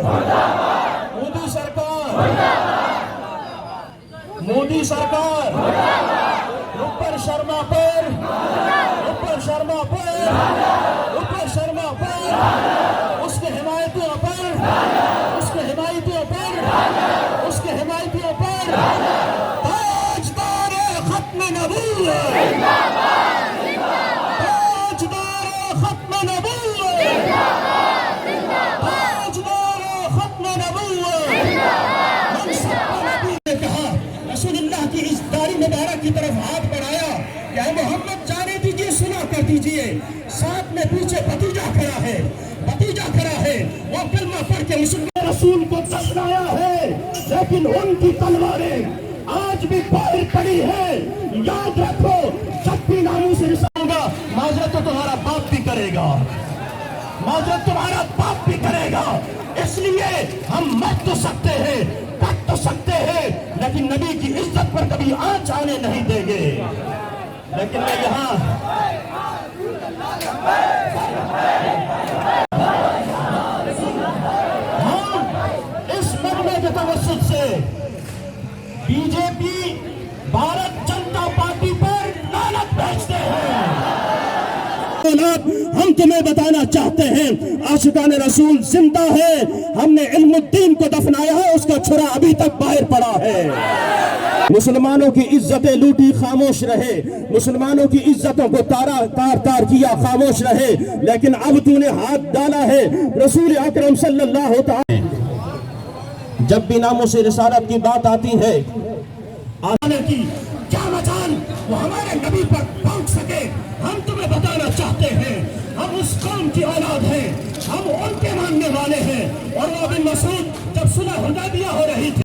मोदी सरकार, मोदी सरकार, ऊपर शर्मा पर, ऊपर शर्मा पर, ऊपर शर्मा पर, उसके हिमायतियों पर, उसके हिमायतियों पर, उसके हिमायतियों पर ताजदार खत्म नबूवत, ताजदार खत्म नबूवत, ताजदार खत्म नबूवत। नबी ने कहा, रसूलुल्लाह की इस दाढ़ी मुबारक की तरफ हाथ बढ़ाया कि ऐ मोहम्मद जाने दीजिए, सुना कर दीजिए। साथ में पीछे भतीजा खड़ा है, भतीजा खड़ा है, वो कलमा पढ़ के मुसलमान रसूल को दफनाया है, लेकिन उनकी तलवारें आज भी बाहर पड़ी है। याद रखो, जब भी नामों से रिसाऊंगा, माजरत तो तुम्हारा बाप भी करेगा, माजरत तुम्हारा बाप भी करेगा। इसलिए हम मर तो सकते हैं, कट तो सकते हैं, लेकिन नबी की इज्जत पर कभी आंच आने नहीं देंगे। लेकिन मैं यहाँ इस मजमे के तवस्सुत से बीजेपी भारत जनता पार्टी पर लानत भेजते हैं। हम तुम्हें बताना चाहते हैं, आशिकान रसूल जिंदा है। हमने इल्मुद्दीन को दफनाया है, उसका छुरा अभी तक बाहर पड़ा है। मुसलमानों की इज्जतें लूटी, खामोश रहे। मुसलमानों की इज्जतों को तार तार किया, खामोश रहे। लेकिन अब तूने हाथ डाला है रसूल अकरम सल्लल्लाहु अलैहि वसल्लम। जब भी नामों से रिसालत की बात आती है, आने की क्या मजाल वो हमारे नबी पर पहुंच सके, हम तुम्हें बताना चाहते हैं। हम उस कौम की औलाद हैं, हम उनके मानने वाले हैं। और वो बिन मसूद जब सुलह हुदैबिया हो रही थी,